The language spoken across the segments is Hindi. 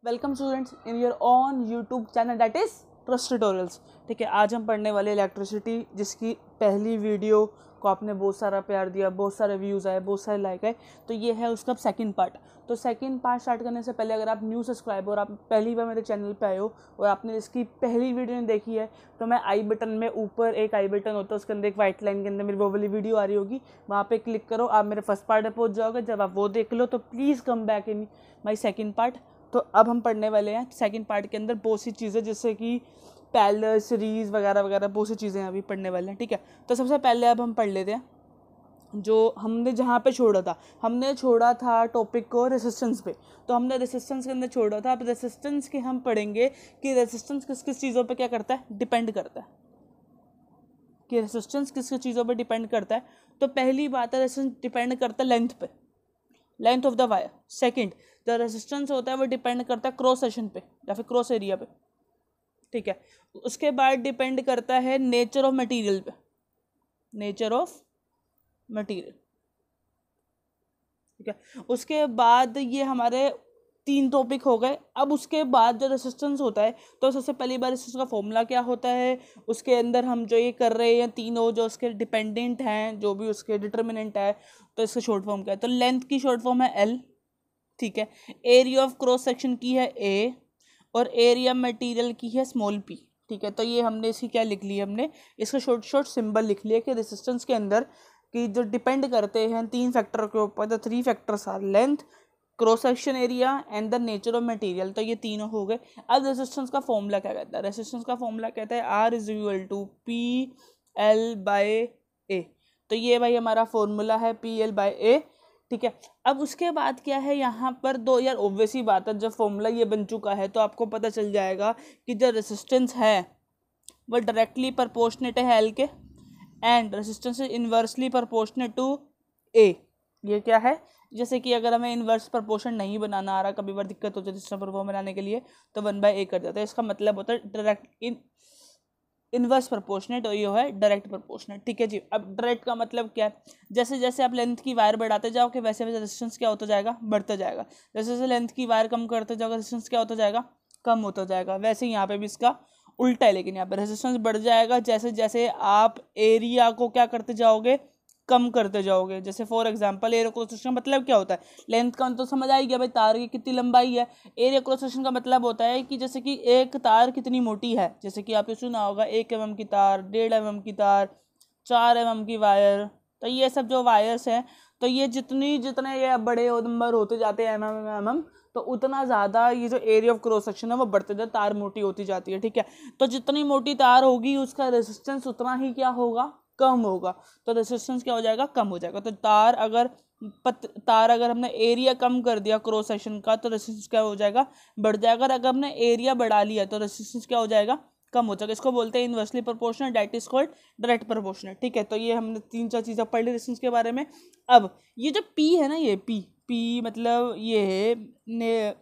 Welcome students in your on YouTube channel that is trust tutorials. ठीक है, आज हम पढ़ने वाले इलेक्ट्रिसिटी, जिसकी पहली वीडियो को आपने बहुत सारा प्यार दिया, बहुत सारे व्यूज़ आए, बहुत सारे लाइक आए। तो ये है उसका सेकंड पार्ट। तो सेकंड पार्ट स्टार्ट करने से पहले अगर आप न्यू सब्सक्राइबर और आप पहली बार मेरे चैनल पे आए हो और आपने इसकी पहली वीडियो नहीं देखी है, तो मैं आई बटन में ऊपर एक आई बटन होता है, उसके अंदर एक वाइट लाइन के अंदर मेरी वो वाली वीडियो आ रही होगी, वहाँ पे क्लिक करो, आप मेरे फर्स्ट पार्ट पे पहुँच जाओगे। जब आप वो देख लो तो please come back in my second part. तो अब हम पढ़ने वाले हैं सेकंड पार्ट के अंदर बहुत सी चीज़ें, जैसे कि पैरेलल सीरीज़ वगैरह वगैरह बहुत सी चीज़ें अभी पढ़ने वाले हैं। ठीक है, तो सबसे पहले अब हम पढ़ लेते हैं जो हमने जहाँ पे छोड़ा था। हमने छोड़ा था टॉपिक को रेसिस्टेंस पे, तो हमने रेसिस्टेंस के अंदर छोड़ा था। अब रेसिस्टेंस के हम पढ़ेंगे कि रेसिस्टेंस किस किस चीज़ों पे क्या करता है, डिपेंड करता है, कि रेसिस्टेंस किस किस चीज़ों पे डिपेंड करता है। तो पहली बात है, रेसिस्टेंस डिपेंड करता है लेंथ पे, length of the wire. Second, जो रेसिस्टेंस होता है वो डिपेंड करता है क्रॉस सेक्शन पे या फिर क्रॉस एरिया पे। ठीक है, उसके बाद डिपेंड करता है नेचर ऑफ मटेरियल पे, नेचर ऑफ मटेरियल। ठीक है, उसके बाद ये हमारे 3 टॉपिक हो गए। अब उसके बाद जो रेसिस्टेंस होता है, तो सबसे पहली बार रेसिस्टेंस का फॉर्मूला क्या होता है, उसके अंदर हम जो ये कर रहे हैं तीनों जो उसके डिपेंडेंट हैं, जो भी उसके डिटर्मिनेंट है, तो इसका शॉर्ट फॉर्म क्या है। तो लेंथ की शॉर्ट फॉर्म है एल। ठीक है, एरिया ऑफ क्रॉस सेक्शन की है ए, और एरिया मटेरियल की है स्मॉल पी। ठीक है, तो ये हमने इसकी क्या लिख ली, हमने इसका शॉर्ट शॉर्ट सिंबल लिख लिया कि रेसिस्टेंस के अंदर कि जो डिपेंड करते हैं 3 फैक्टर के ऊपर। The 3 factors are length, cross section area and the nature of material. तो ये तीनों हो गए। अब रेसिस्टेंस का फॉर्मूला क्या कहता है, रेसिस्टेंस का फॉर्मूला कहता है R is equal to P L by A. तो ये भाई हमारा फॉर्मूला है पी एल बाय ए। ठीक है, अब उसके बाद क्या है यहाँ पर दो, यार ऑब्वियस ही बात है, जब फॉर्मूला ये बन चुका है तो आपको पता चल जाएगा कि जो रेसिस्टेंस है वो डायरेक्टली प्रोपोर्शनेट है एल के, and resistance is inversely proportionate to A. ये क्या है, जैसे कि अगर हमें इन्वर्स प्रोपोर्शन नहीं बनाना आ रहा, कभी बार दिक्कत हो जाती है रेसिस्टेंस प्रोपोर्शन बनाने के लिए, तो 1/a कर जाता है। इसका मतलब होता है डायरेक्ट इनवर्स प्रोपोर्शनेट, और ये है डायरेक्ट प्रोपोर्शनेट। ठीक है जी, अब डायरेक्ट का मतलब क्या है, जैसे जैसे आप लेंथ की वायर बढ़ाते जाओगे वैसे वैसे रेजिस्टेंस क्या होता जाएगा, बढ़ता जाएगा। जैसे जैसे लेंथ की वायर कम करते जाओगे रेजिस्टेंस क्या होता जाएगा, कम होता जाएगा। वैसे यहाँ पे भी इसका उल्टा है, लेकिन यहाँ पे रेजिस्टेंस बढ़ जाएगा जैसे जैसे आप एरिया को क्या करते जाओगे, कम करते जाओगे। जैसे for example area cross section का मतलब क्या होता है, लेंथ का तो समझ आई गया भाई, तार की कितनी लंबाई है। एरिया क्रॉस सेक्शन का मतलब होता है कि जैसे कि एक तार कितनी मोटी है, जैसे कि आपने सुना होगा 1 mm की तार, 1.5 mm की तार, 4 mm की वायर। तो ये सब जो वायर्स हैं, तो ये जितने ये बड़े नंबर होते जाते हैं mm, तो उतना ज़्यादा ये जो एरिया ऑफ क्रॉस सेक्शन है वो बढ़ते जाए, तार मोटी होती जाती है। ठीक है, तो जितनी मोटी तार होगी उसका रेजिस्टेंस उतना ही क्या होगा, कम होगा। तो रेजिस्टेंस क्या हो जाएगा, कम हो जाएगा। तो तार अगर हमने एरिया कम कर दिया क्रॉस सेक्शन का, तो रेजिस्टेंस क्या हो जाएगा, बढ़ जाएगा। अगर हमने एरिया बढ़ा लिया तो रेजिस्टेंस क्या हो जाएगा, कम हो जाएगा। इसको बोलते हैं inversely proportional, that is called direct proportional. ठीक है, तो ये हमने 3-4 चीज़ें पढ़ ली रेजिस्टेंस के बारे में। अब ये जो पी है ना, ये पी मतलब ये है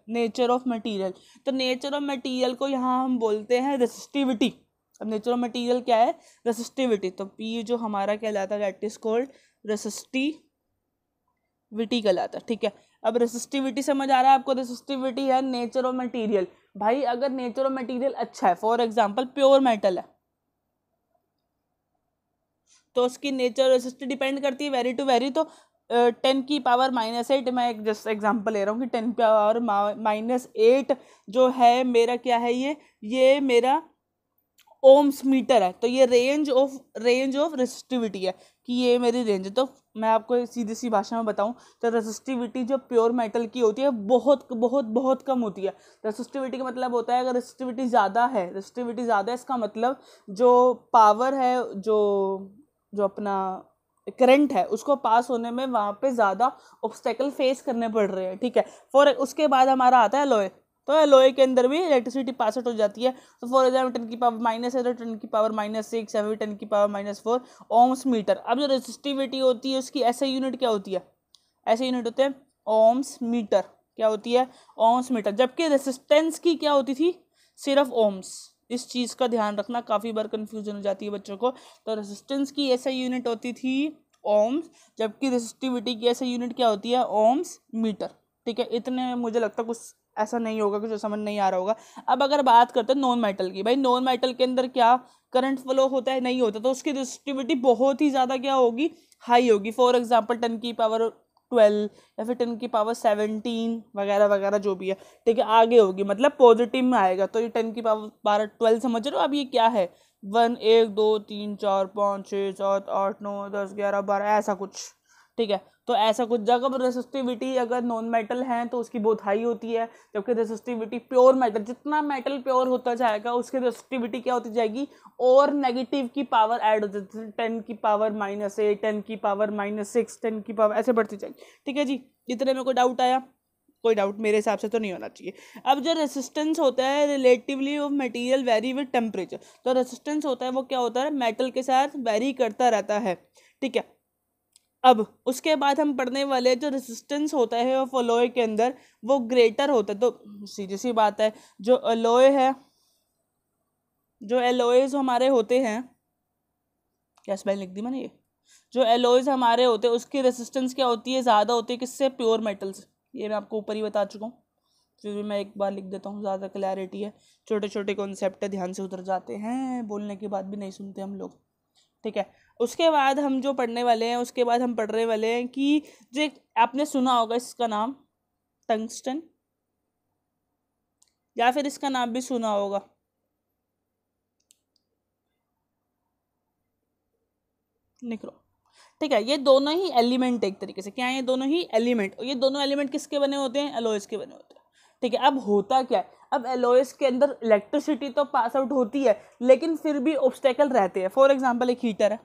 नेचर ऑफ मटेरियल। तो नेचर ऑफ मटेरियल को यहाँ हम बोलते हैं रेसिस्टिविटी। अब नेचर ऑफ मटेरियल क्या है, रेसिस्टिविटी। तो पी जो हमारा कहलाता है दैट इज कॉल्ड रेसिस्टिविटी कहलाता है। ठीक है, अब रेसिस्टिविटी समझ आ रहा है आपको, रेसिस्टिविटी है नेचर ऑफ मटेरियल। भाई अगर नेचर ऑफ मटेरियल अच्छा है, फॉर एग्जांपल प्योर मेटल है, तो उसकी नेचर रेसिस्टिविटी डिपेंड करती है वेरी टू वेरी। तो 10⁻⁻8, मैं एक जस्ट एग्जांपल ले रहा हूँ कि 10⁻⁻8 जो है मेरा क्या है, ये मेरा ओम्स मीटर है। तो ये रेंज ऑफ रेसिस्टिविटी है, कि ये मेरी रेंज है। तो मैं आपको सीधी सी भाषा में बताऊं तो रेसिस्टिविटी जो प्योर मेटल की होती है बहुत बहुत बहुत कम होती है। रेसिस्टिविटी का मतलब होता है, अगर रेसिस्टिविटी ज़्यादा है, इसका मतलब जो पावर है, जो अपना करंट है उसको पास होने में वहाँ पे ज़्यादा ऑब्स्टेकल फेस करने पड़ रहे हैं। ठीक है, उसके बाद हमारा आता है एलॉय। तो एलॉय के अंदर भी इलेक्ट्रिसिटी पास आउट हो जाती है। तो फॉर एग्जाम्पल 10⁻⁻है तो 10⁻⁻6 या फिर 10⁻⁻4 ओम्स मीटर। अब जो रेसिस्टिविटी होती है उसकी ऐसे यूनिट क्या होती है, ऐसे यूनिट होते हैं ओम्स मीटर। क्या होती है, ओम्स मीटर। जबकि रेसिस्टेंस की क्या होती थी, सिर्फ ओम्स। इस चीज़ का ध्यान रखना, काफ़ी बार कन्फ्यूजन हो जाती है बच्चों को। तो रेसिस्टेंस की ऐसे यूनिट होती थी ओम्स, जबकि रेसिस्टिविटी की ऐसे यूनिट क्या होती है, ओम्स मीटर। ठीक है, इतने में मुझे लगता है कुछ ऐसा नहीं होगा कि जो समझ नहीं आ रहा होगा। अब अगर बात करते हैं नॉन मेटल की, भाई नॉन मेटल के अंदर क्या करंट फ्लो होता है, नहीं होता, तो उसकी रेजिस्टिविटी बहुत ही ज़्यादा क्या होगी, हाई होगी। फॉर एग्जांपल 10⁻12 या फिर 10⁻17 वगैरह वगैरह जो भी है, ठीक है, आगे होगी, मतलब पॉजिटिव में आएगा। तो ये 10⁻12 समझ रहे हो। अब ये क्या है 1 1 2 3 4 5 6 7 8 9 10 11 12 ऐसा कुछ, ठीक है। तो ऐसा कुछ जगह रेसिस्टिविटी अगर नॉन मेटल है तो उसकी बहुत हाई होती है, जबकि रेसिस्टिविटी प्योर मेटल, जितना मेटल प्योर होता जाएगा उसकी रेसिस्टिविटी क्या होती जाएगी, और नेगेटिव की पावर ऐड हो जाती है, 10⁻⁻8 10⁻⁻6 10 की पावर ऐसे बढ़ती जाएगी, ठीक है जी। इतने में कोई डाउट आया? कोई डाउट मेरे हिसाब से तो नहीं होना चाहिए। अब जो रेसिस्टेंस होता है relatively of material very with temperature, तो रेसिस्टेंस होता है वो क्या होता है, मेटल के साथ वेरी करता रहता है, ठीक है। अब उसके बाद हम पढ़ने वाले जो रेसिस्टेंस होता है ऑफ अलॉय के अंदर वो ग्रेटर होता है। तो सीधी सी बात है, जो अलॉय है, जो एलॉयज हमारे होते हैं, क्या स्पेलिंग लिख दी मैंने, ये जो एलॉयज हमारे होते हैं उसकी रेसिस्टेंस क्या होती है, ज़्यादा होती है किससे, प्योर मेटल्स। ये मैं आपको ऊपर ही बता चुका हूँ, फिर भी मैं एक बार लिख देता हूँ, ज़्यादा क्लैरिटी है। छोटे छोटे कॉन्सेप्ट ध्यान से उतर जाते हैं, बोलने के बाद भी नहीं सुनते हम लोग, ठीक है। उसके बाद हम जो पढ़ने वाले हैं, उसके बाद हम पढ़ने वाले हैं कि जो आपने सुना होगा इसका नाम टंगस्टन, या फिर इसका नाम भी सुना होगा निक्रो, ठीक है। ये दोनों ही एलिमेंट एक तरीके से क्या है, ये दोनों ही एलिमेंट, और ये दोनों एलिमेंट किसके बने होते हैं, एलॉयज के बने होते हैं, ठीक है। अब होता क्या है, अब एलॉयज के अंदर इलेक्ट्रिसिटी तो पास आउट होती है, लेकिन फिर भी ऑब्स्टेकल रहते हैं। फॉर एग्जांपल एक हीटर है,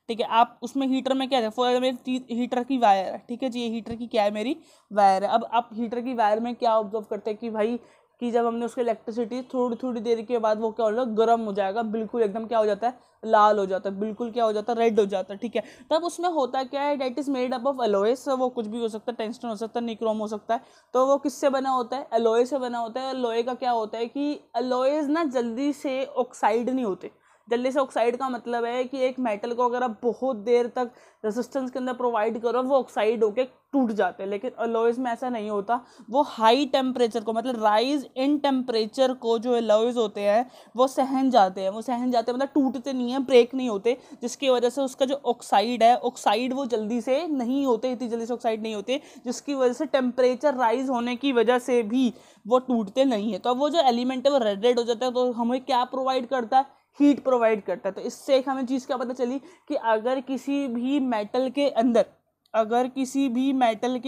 ठीक है, आप उसमें हीटर में क्या है, फॉर एग्जाम्पल हीटर की वायर है, ठीक है जी, ये हीटर की क्या है, मेरी वायर है। अब आप हीटर की वायर में क्या ऑब्जर्व करते हैं कि भाई कि जब हमने उसकी इलेक्ट्रिसिटी थोड़ी थोड़ी देर के बाद वो क्या हो जाएगा, गर्म हो जाएगा, बिल्कुल एकदम क्या हो जाता है, लाल हो जाता है, बिल्कुल क्या हो जाता है, रेड हो जाता है, ठीक है। तब उसमें होता क्या है, that is made up of alloys, वो कुछ भी हो सकता है, टंगस्टन हो सकता है, निक्रोम हो सकता है। तो वो किससे बना होता है, एलॉय से बना होता है। एलॉय का क्या होता है कि एलॉयज ना जल्दी से ऑक्साइड नहीं होते। जल्दी से ऑक्साइड का मतलब है कि एक मेटल को अगर आप बहुत देर तक रेजिस्टेंस के अंदर प्रोवाइड करो वो ऑक्साइड होके टूट जाते हैं, लेकिन अलॉयज में ऐसा नहीं होता। वो हाई टेम्परेचर को, मतलब राइज इन टेम्परेचर को जो अलॉयज होते हैं वो सहन जाते हैं, मतलब टूटते नहीं हैं, ब्रेक नहीं होते, जिसकी वजह से उसका जो ऑक्साइड है, ऑक्साइड वो जल्दी से नहीं होते, इतनी जल्दी से ऑक्साइड नहीं होते, जिसकी वजह से टेम्परेचर राइज होने की वजह से भी वो टूटते नहीं है। तो अब वो जो एलिमेंट है वो रेड रेड हो जाता है, तो हमें क्या प्रोवाइड करता है, हीट प्रोवाइड करता है। तो इससे एक हमें चीज़ क्या पता चली कि अगर किसी भी मेटल के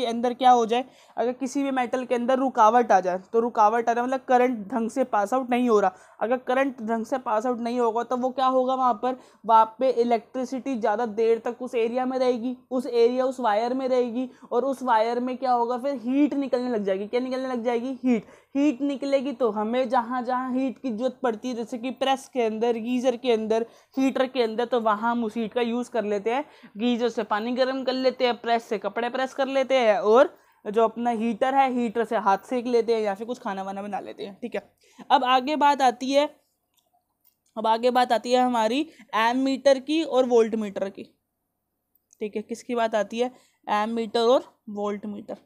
अंदर क्या हो जाए, अगर किसी भी मेटल के अंदर रुकावट आ जाए, तो रुकावट आ जाए मतलब करंट ढंग से पास आउट नहीं हो रहा, अगर करंट ढंग से पास आउट नहीं होगा तो वो क्या होगा, वहाँ पे इलेक्ट्रिसिटी ज़्यादा देर तक उस एरिया में रहेगी, उस वायर में रहेगी, और उस वायर में क्या होगा, फिर हीट निकलने लग जाएगी। क्या निकलने लग जाएगी, हीट निकलेगी। तो हमें जहाँ जहाँ हीट की जरूरत पड़ती है, जैसे कि प्रेस के अंदर, गीजर के अंदर, हीटर के अंदर, तो वहाँ हम उस हीट का यूज़ कर लेते हैं। गीजर से पानी गर्म कर लेते हैं, प्रेस से कपड़े प्रेस कर लेते हैं, और जो अपना हीटर है, हीटर से हाथ सेक लेते हैं या फिर कुछ खाना वाना बना लेते हैं, ठीक है। अब आगे बात आती है हमारी एमीटर की और वोल्ट मीटर की, ठीक है। किसकी बात आती है, एमीटर और वोल्ट मीटर।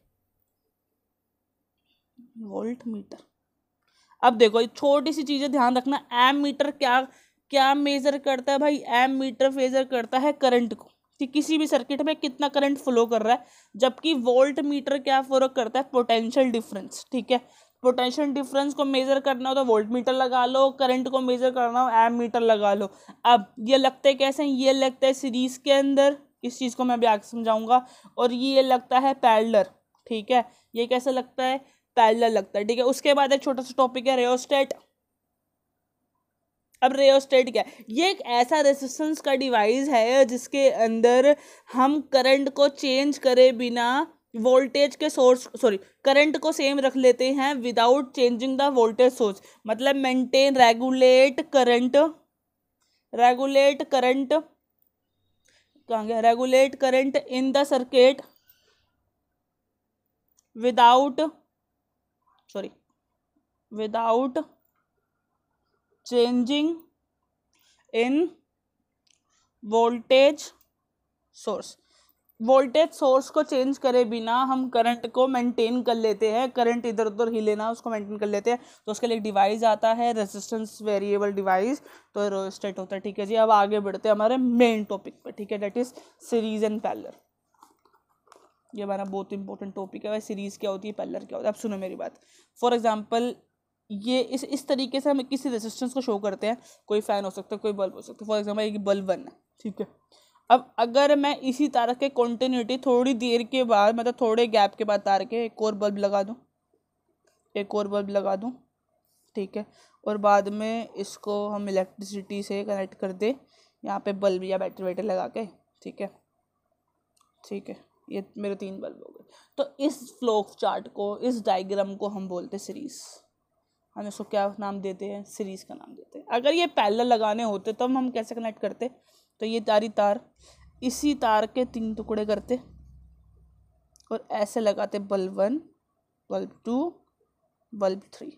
अब देखो छोटी सी चीजें ध्यान रखना, एमीटर क्या मेजर करता है भाई, एमीटर मेजर करता है करंट को, कि किसी भी सर्किट में कितना करंट फ्लो कर रहा है, जबकि वोल्ट मीटर क्या फर्क करता है, पोटेंशियल डिफरेंस, ठीक है। पोटेंशियल डिफरेंस को मेजर करना हो तो वोल्ट मीटर लगा लो, करंट को मेजर करना हो एमीटर लगा लो। अब ये लगते कैसे हैं, ये लगता है सीरीज के अंदर, इस चीज को मैं अभी आगे समझाऊंगा, और ये लगता है पैरेलल, ठीक है। ये कैसे लगता है, पैरेलल लगता है, ठीक है। उसके बाद एक छोटा सा टॉपिक है रेओस्टेट। अब रेओस्टेट क्या है, ये एक ऐसा रेजिस्टेंस का डिवाइस है जिसके अंदर हम करंट को चेंज करे बिना वोल्टेज के सोर्स, करंट को सेम रख लेते हैं without changing the voltage source, मतलब मेंटेन रेगुलेट करंट कहाँ गया, regulate current in the circuit without changing in voltage source. Voltage source को चेंज करे बिना हम करंट को मेंटेन कर लेते हैं, करंट इधर उधर हिले ना उसको मेंटेन कर लेते हैं, तो उसके लिए एक डिवाइस आता है रेजिस्टेंस वेरिएबल डिवाइस, तो रियोस्टेट होता है। ठीक है जी, अब आगे बढ़ते हैं हमारे मेन टॉपिक पे। ठीक है, that is series and parallel. ये हमारा बहुत इंपॉर्टेंट टॉपिक है। भाई सीरीज क्या होती है, पैरेलल क्या होता है, अब सुनो मेरी बात। फॉर एग्जाम्पल ये इस तरीके से हम किसी रेजिस्टेंस को शो करते हैं, कोई फैन हो सकता है, कोई बल्ब हो सकता है। फॉर एग्जाम्पल एक बल्ब 1 है, ठीक है। अब अगर मैं इसी तार के कॉन्टिन्यूटी थोड़ी देर के बाद, मतलब थोड़े गैप के बाद तार के एक और बल्ब लगा दूं, एक और बल्ब लगा दूं, ठीक है, और बाद में इसको हम इलेक्ट्रिसिटी से कनेक्ट कर दे यहाँ पे बल्ब या बैटरी वैटरी लगा के, ठीक है, ठीक है, ये मेरे 3 बल्ब हो गए। तो इस फ्लो चार्ट को, इस डायग्राम को हम बोलते हैं सीरीज। हम इसको क्या नाम देते हैं, सीरीज का नाम देते हैं। अगर ये पैरेलल लगाने होते तो हम कैसे कनेक्ट करते, तो ये तार इसी तार के 3 टुकड़े करते और ऐसे लगाते बल्ब 1, बल्ब 2, बल्ब 3,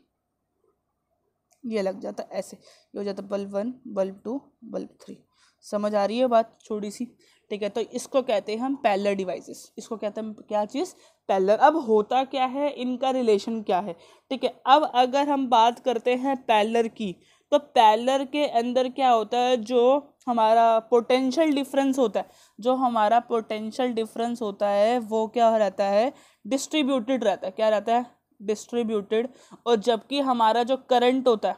ये लग जाता ऐसे, ये हो जाता बल्ब 1, बल्ब 2, बल्ब 3। समझ आ रही है बात थोड़ी सी, ठीक है। तो इसको कहते हैं हम पैरेलल डिवाइसेस, इसको कहते हैं क्या चीज़, पैरेलल। अब होता क्या है, इनका रिलेशन क्या है, ठीक है। अब अगर हम बात करते हैं पैरेलल की, तो पैरेलल के अंदर क्या होता है, जो हमारा पोटेंशियल डिफरेंस होता है, जो हमारा पोटेंशियल डिफरेंस होता है वो क्या रहता है, डिस्ट्रीब्यूटेड रहता है। क्या रहता है, डिस्ट्रीब्यूटेड। और जबकि हमारा जो करंट होता है,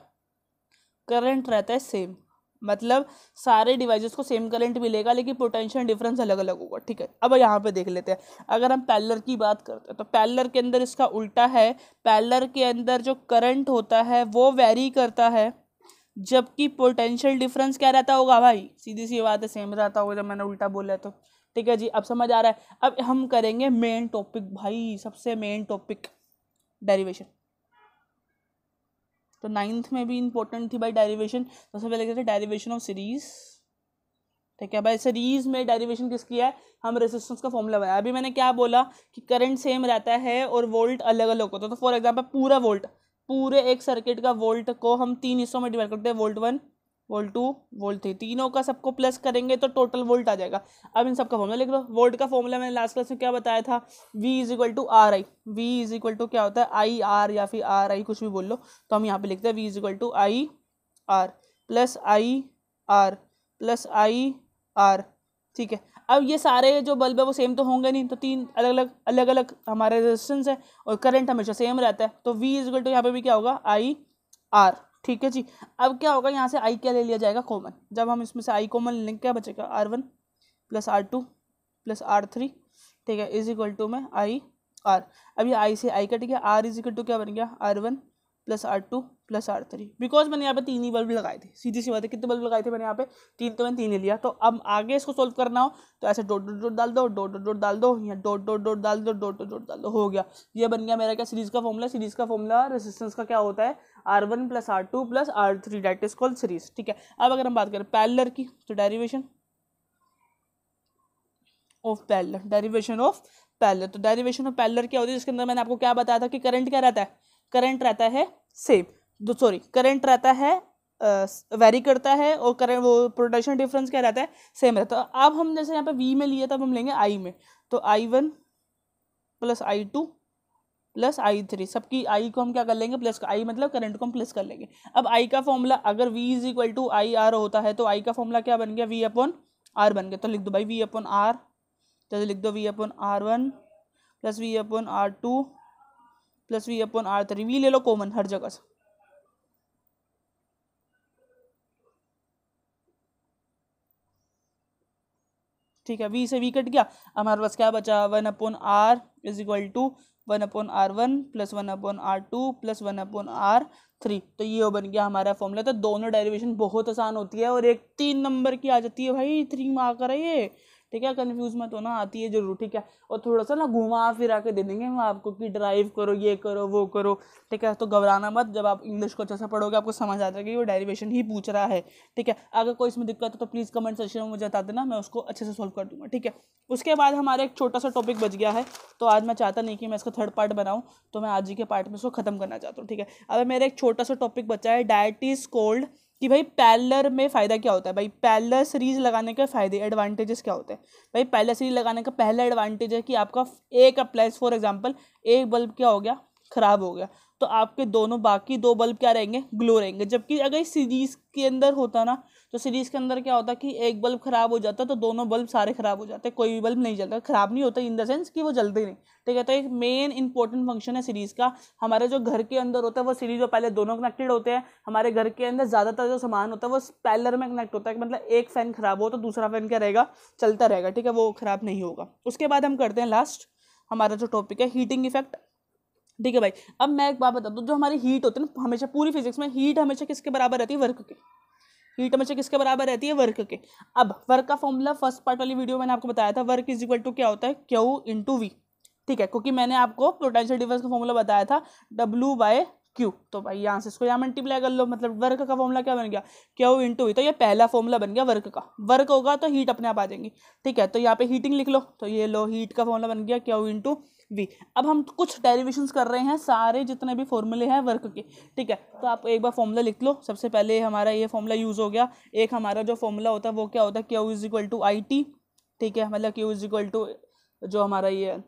करंट रहता है सेम। मतलब सारे डिवाइसेस को सेम करंट मिलेगा, लेकिन पोटेंशियल डिफरेंस अलग अलग होगा, ठीक है। अब यहाँ पे देख लेते हैं, अगर हम पैरेलल की बात करते हैं तो पैरेलल के अंदर इसका उल्टा है। पैरेलल के अंदर जो करंट होता है वो वेरी करता है, जबकि पोटेंशियल डिफरेंस क्या रहता होगा भाई, सीधी सी बात है, सेम रहता होगा। जब मैंने उल्टा बोला तो ठीक है जी, अब समझ आ रहा है। अब हम करेंगे मेन टॉपिक भाई, सबसे मेन टॉपिक डेरिवेशन। तो 9th में भी इंपॉर्टेंट थी भाई डेरिवेशन। सबसे पहले कहते हैं डेरिवेशन ऑफ सीरीज, ठीक है भाई। सीरीज में डेरिवेशन किसकी है, हम रेजिस्टेंस का फॉर्मूला बनाया। अभी मैंने क्या बोला कि करंट सेम रहता है और वोल्ट अलग अलग होता है। तो फॉर एग्जांपल पूरा वोल्ट, पूरे एक सर्किट का वोल्ट को हम 3 हिस्सों में डिवाइड करते हैं, वोल्ट 1, वोल्ट 2, वोल्ट 3, तीनों का सबको प्लस करेंगे तो टोटल वोल्ट आ जाएगा। अब इन सबका फॉर्मूला लिख लो। वोल्ट का फॉर्मूला मैंने लास्ट क्लास में क्या बताया था, V is equal to R I. V is equal to क्या होता है, आई आर, या फिर आर आई, कुछ भी बोल लो। तो हम यहाँ पे लिखते हैं V is equal to I R plus I R plus I R, ठीक है। अब ये सारे जो बल्ब है वो सेम तो होंगे नहीं, तो 3 अलग अलग हमारे रेजिस्टेंस है और करंट हमेशा सेम रहता है। तो V इज इक्वल टू यहाँ पे भी क्या होगा, आई आर, ठीक है जी। अब क्या होगा, यहाँ से आई क्या ले लिया जाएगा, कॉमन। जब हम इसमें से आई कॉमन लेंगे क्या बचेगा, R1 plus R2 plus R3, ठीक है, इज इक्वल टू में आई आर। अब ये आई से आई कट गया, R इज इक्वल टू क्या बन गया, R1 plus R2 plus R3। Because मैंने यहाँ पे 3 ही बल्ब लगाए थे, सीधी सी बात है। कितने बल्ब लगाए थे मैंने यहाँ पे, 3, तो मैंने 3 ही लिया। तो अब आगे इसको सोल्व करना हो तो ऐसे डॉट डॉट डॉट डाल दो, डॉट डॉट डॉट डाल दो, या डॉट डॉट डॉट डाल दो, डॉट डॉट डॉट डाल दो, हो गया। ये बन गया मेरा क्या, सीरीज का फॉर्मूला। सीरीज का फॉर्मूला रेजिस्टेंस का क्या होता है, R1 plus R2 plus R3, that is called series, ठीक है। अब अगर हम बात करें पैरेलल की, तो derivation of parallel, derivation of parallel. तो डेरिवेशन ऑफ पैरेलल क्या होती है, जिसके अंदर मैंने आपको क्या बताया था कि करंट क्या रहता है, करंट रहता है सेम, करंट रहता है वेरी करता है, और करंट वो पोटेंशियल डिफरेंस क्या रहता है, सेम रहता है। अब हम जैसे यहाँ पे V में लिए, तब हम लेंगे I में, तो I1 plus I2 plus I3, सबकी I को हम क्या कर लेंगे, प्लस, I मतलब करंट को हम प्लस कर लेंगे। अब I का फॉर्मूला अगर V is equal to I R होता है, तो I का फॉर्मूला क्या बन गया, V अपॉन R बन गया। तो लिख दो भाई V अपॉन R, तो लिख दो V upon R1 plus V upon R2 plus V upon R3। V ले लो कॉमन हर जगह से, ठीक है। V से V कट गया, हमारे पास क्या बचा, 1 upon R is equal to 1 upon R1 plus 1 upon R2 plus 1 upon R3। तो ये बन गया हमारा फॉर्मूला। तो दोनों डेरिवेशन बहुत आसान होती है, और एक 3 नंबर की आ जाती है भाई, 3 मार्क है ये, ठीक है। कंफ्यूज मत होना, आती है जरूर, ठीक है। और थोड़ा सा ना घुमा फिरा के दे देंगे हम आपको कि ड्राइव करो, ये करो, वो करो, ठीक है। तो घबराना मत, जब आप इंग्लिश को अच्छे से पढ़ोगे आपको समझ आ जाएगा कि वो डेरिवेशन ही पूछ रहा है, ठीक है। अगर कोई इसमें दिक्कत है तो प्लीज़ कमेंट सेक्शन में मुझे बता देना, मैं उसको अच्छे से सॉल्व कर दूंगा, ठीक है। उसके बाद हमारा एक छोटा सा टॉपिक बच गया है, तो आज मैं चाहता नहीं कि मैं इसका 3rd पार्ट बनाऊँ, तो मैं आज ही के पार्ट में इसको खत्म करना चाहता हूँ, ठीक है। अब मेरा एक छोटा सा टॉपिक बचा है, दैट इज कॉल्ड कि भाई पैरेलल में फ़ायदा क्या होता है। भाई पैरेलल सीरीज लगाने के फ़ायदे एडवांटेजेस क्या होते हैं। भाई पैरेलल सीरीज लगाने का पहला एडवांटेज है कि आपका एक अप्लाइज, फॉर एग्जांपल एक बल्ब क्या हो गया, ख़राब हो गया, तो आपके दोनों बाकी दो बल्ब क्या रहेंगे, ग्लो रहेंगे। जबकि अगर सीरीज के अंदर होता ना, तो सीरीज के अंदर क्या होता कि एक बल्ब खराब हो जाता तो दोनों बल्ब सारे खराब हो जाते, कोई भी बल्ब नहीं जलता। खराब नहीं होता इन द सेंस कि वो जलते नहीं, ठीक है। तो एक मेन इंपॉर्टेंट फंक्शन है सीरीज का। हमारे जो घर के अंदर होता है वो सीरीज, पहले दोनों कनेक्टेड होते हैं। हमारे घर के अंदर ज़्यादातर जो सामान होता है वो पैरेलल में कनेक्ट होता है, मतलब एक फैन खराब हो तो दूसरा फैन क्या रहेगा, चलता रहेगा, ठीक है, वो खराब नहीं होगा। उसके बाद हम करते हैं लास्ट हमारा जो टॉपिक है, हीटिंग इफेक्ट, ठीक है भाई। अब मैं एक बात बता दूँ, जो हमारी हीट होती है ना, हमेशा पूरी फिजिक्स में हीट हमेशा किसके बराबर रहती है, वर्क के। हीट हमेशा किसके बराबर रहती है, वर्क के। अब वर्क का फॉर्मूला फर्स्ट पार्ट वाली वीडियो मैंने आपको बताया था, वर्क इज इक्वल टू क्या होता है, क्यू इंटू वी, ठीक है, क्योंकि मैंने आपको पोटेंशियल डिफरेंस का फॉर्मूला बताया था W बाय Q। तो भाई यहाँ से इसको यहाँ मल्टीप्लाई कर लो, मतलब वर्क का फॉर्मूला क्या बन गया, क्यू इंटू वी। तो ये पहला फॉर्मूला बन गया वर्क का। वर्क होगा तो हीट अपने आप आ जाएंगी, ठीक है। तो यहाँ पे हीटिंग लिख लो, तो ये लो हीट का फॉर्मूला बन गया क्यू इंटू वी। अब हम कुछ डेरिवेशंस कर रहे हैं, सारे जितने भी फॉर्मूले हैं वर्क के, ठीक है। तो आप एक बार फॉर्मूला लिख लो। सबसे पहले हमारा ये फॉर्मूला यूज़ हो गया। एक हमारा जो फॉर्मूला होता है वो क्या होता है, Q is equal to I T, ठीक है, मतलब क्यू इज इक्वल टू जो हमारा ये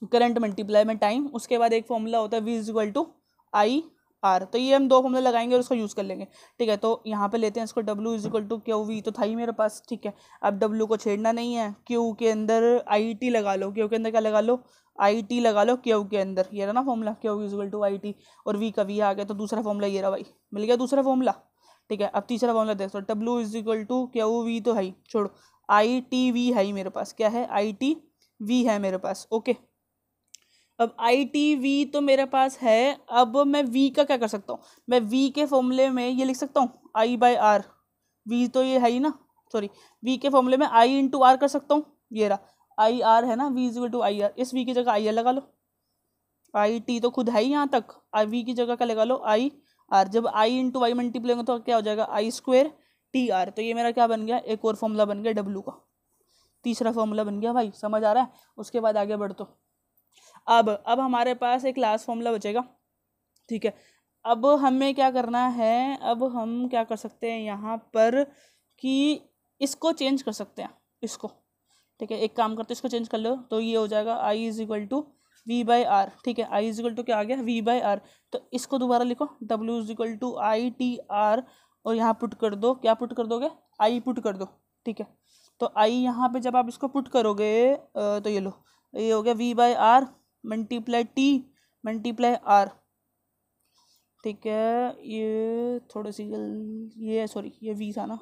करंट मल्टीप्लाई में टाइम। उसके बाद एक फॉर्मूला होता है V is equal to I R. तो ये हम दो फॉर्मूले लगाएंगे और उसको यूज़ कर लेंगे, ठीक है। तो यहाँ पे लेते हैं इसको, W is equal to Q V तो था ही मेरे पास, ठीक है। अब W को छेड़ना नहीं है, Q के अंदर आई टी लगा लो, Q के अंदर क्या लगा लो, आई टी लगा लो Q के अंदर। ये रहा ना formula, Q is equal to I T, और V का V आ गया। तो दूसरा फॉर्मूला ये रहा भाई, मिल गया दूसरा फॉर्मूला, ठीक है। अब तीसरा फॉर्मूला देखो, W is equal to Q V तो है, छोड़ो, आई टी वी है मेरे पास, क्या है, आई टी वी है मेरे पास, ओके। अब आई टी वी तो मेरे पास है। अब मैं वी का क्या कर सकता हूँ, मैं वी के फॉर्मूले में ये लिख सकता हूँ आई बाय आर। वी तो ये है ही ना, सॉरी, वी के फॉर्मूले में आई इंटू आर कर सकता हूँ, ये रहा आई आर है ना, V is equal to I R. इस वी की जगह आई आर लगा लो, आई टी तो खुद है ही यहाँ तक, आई वी की जगह क्या लगा लो, आई आर। जब आई इंटू आई मल्टीप्लाई होगा तो क्या हो जाएगा, आई स्क्वेयर टी आर। तो ये मेरा क्या बन गया, एक और फॉर्मूला बन गया डब्लू का, तीसरा फॉर्मूला बन गया भाई, समझ आ रहा है। उसके बाद आगे बढ़, तो अब हमारे पास एक लास्ट फॉर्मूला बचेगा, ठीक है। अब हमें क्या करना है, अब हम क्या कर सकते हैं यहाँ पर कि इसको चेंज कर सकते हैं, इसको, ठीक है। एक काम करते हैं, इसको चेंज कर लो, तो ये हो जाएगा I is equal to V by R, ठीक है। आई इज इक्वल टू क्या आ गया, वी बाई आर। तो इसको दोबारा लिखो, W is equal to I T R, और यहाँ पुट कर दो, क्या पुट कर दोगे, आई पुट कर दो, ठीक है। तो आई यहाँ पे जब आप इसको पुट करोगे तो ये लो, ये हो गया V by R multiply T multiply R, ठीक है। ये थोड़ी सी ये सॉरी ये वी था ना,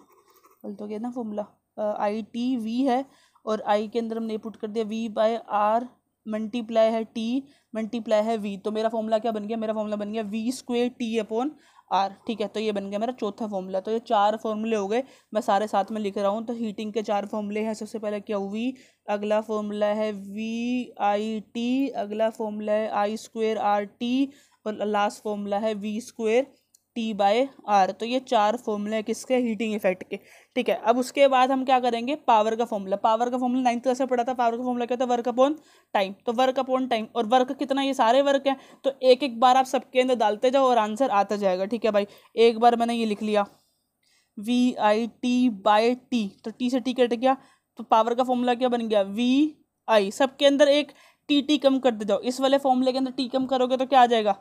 गलत हो गया ना फॉर्मूला, आई टी वी है, और आई के अंदर हमने पुट कर दिया वी बाय आर मल्टीप्लाई है टी मल्टीप्लाई है वी। तो मेरा फॉर्मूला क्या बन गया, मेरा फॉर्मूला बन गया V square T upon R, ठीक है। तो ये बन गया मेरा चौथा फॉर्मूला। तो ये चार फॉर्मूले हो गए, मैं सारे साथ में लिख रहा हूँ। तो हीटिंग के चार फॉर्मूले हैं, सबसे पहले क्या वी, अगला फॉर्मूला है वी आई टी, अगला फॉर्मूला है आई स्क्वेयर आर टी, और लास्ट फॉर्मूला है V square T by R. तो ये चार फॉर्मूले हैं किसके, हीटिंग इफेक्ट के, ठीक है। अब उसके बाद हम क्या करेंगे, पावर का फॉर्मूला। पावर का फॉर्मूला 9th क्लास से पढ़ा था। पावर का फॉर्मूला क्या था, वर्क अपॉन टाइम। तो वर्क अपॉन टाइम, और वर्क कितना, ये सारे वर्क हैं, तो एक एक बार आप सबके अंदर डालते जाओ और आंसर आता जाएगा, ठीक है भाई। एक बार मैंने ये लिख लिया V I T by T, तो टी से टी कट गया, तो पावर का फॉर्मूला क्या बन गया, वी आई। सबके अंदर एक टी कम करते जाओ, इस वाले फॉर्मूले के अंदर टी कम करोगे तो क्या आ जाएगा,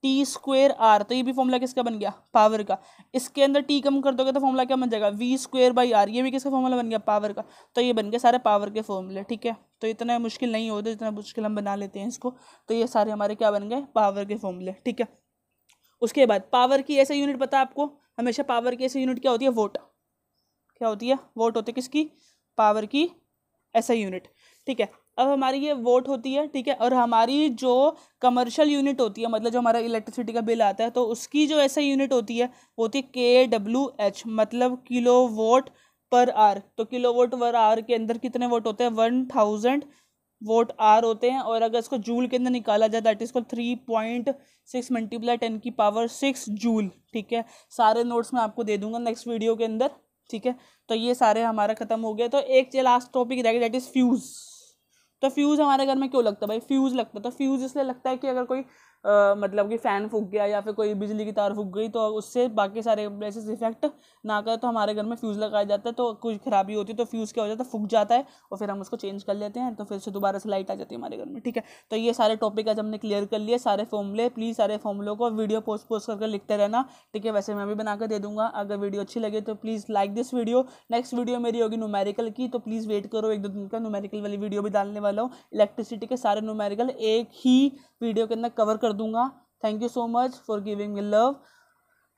टी स्क्वेयर आर। तो ये भी फॉर्मूला किसका बन गया, पावर का। इसके अंदर टी कम कर दोगे तो फॉर्मूला क्या बन जाएगा, वी स्क्वेयर बाई आर। ये भी किसका फॉर्मूला बन गया, पावर का। तो ये बन गए सारे पावर के फॉर्मूले, ठीक है। तो इतना मुश्किल नहीं होता जितना मुश्किल हम बना लेते हैं इसको। तो ये सारे हमारे क्या बन गए, पावर के फॉर्मूले, ठीक है। उसके बाद पावर की ऐसे यूनिट पता है आपको, हमेशा पावर की ऐसे यूनिट क्या होती है, वोट। क्या होती है, वोट होती है किसकी, पावर की ऐसा यूनिट, ठीक है। अब हमारी ये वोट होती है, ठीक है। और हमारी जो कमर्शियल यूनिट होती है, मतलब जो हमारा इलेक्ट्रिसिटी का बिल आता है, तो उसकी जो ऐसा यूनिट होती है वो होती है KWH, मतलब किलो वोट पर आर। तो किलो वोट पर आर के अंदर कितने वोट होते हैं, 1000 वोट आर होते हैं। और अगर इसको जूल के अंदर निकाला जाए, दैट इसको 3.6 मल्टीप्लाई 10⁶ जूल, ठीक है। सारे नोट्स मैं आपको दे दूंगा नेक्स्ट वीडियो के अंदर, ठीक है। तो ये सारे हमारा खत्म हो गए। तो एक लास्ट टॉपिक रह गया, दैट इज फ्यूज। तो फ्यूज़ हमारे घर में क्यों लगता है भाई, फ्यूज़ लगता है तो फ्यूज़ इसलिए लगता है कि अगर कोई मतलब कि फ़ैन फूक गया या फिर कोई बिजली की तार फूक गई तो उससे बाकी सारे प्लेसेस इफेक्ट ना करे, तो हमारे घर में फ्यूज़ लगाया जाता है, तो कुछ खराबी होती है तो फ्यूज़ क्या हो जाता है, फूक जाता है और फिर हम उसको चेंज कर लेते हैं, तो फिर से दोबारा से लाइट आ जाती है हमारे घर में। ठीक है, तो ये सारे टॉपिक आज हमने क्लियर कर लिए, सारे फॉर्मूले। प्लीज़ सारे फॉर्मूलों को वीडियो पोस्ट करके लिखते रहना। ठीक है, वैसे मैं भी बना कर दे दूंगा। अगर वीडियो अच्छी लगे तो please like this video. Next video मेरी होगी न्यूमेरिकल की, तो प्लीज़ वेट करो, 1-2 दिन का न्यूमेरिकल वाली वीडियो भी डालने वाला हूँ। इलेक्ट्रिसिटी के सारे न्यूमेरिकल एक ही वीडियो के अंदर कवर कर दूंगा। Thank you so much for giving me love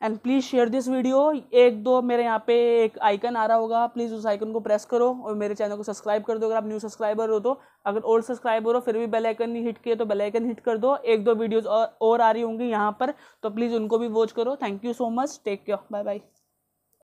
and please share this video. 1-2 मेरे यहाँ पे एक आइकन आ रहा होगा, प्लीज़ उस आइकन को प्रेस करो और मेरे चैनल को सब्सक्राइब कर दो अगर आप न्यू सब्सक्राइबर हो तो। अगर ओल्ड सब्सक्राइबर हो फिर भी बेल आइकन नहीं हिट किए तो बेल आइकन हिट कर दो। 1-2 वीडियोज़ और आ रही होंगी यहाँ पर, तो प्लीज़ उनको भी वॉच करो। Thank you so much, take care, bye bye.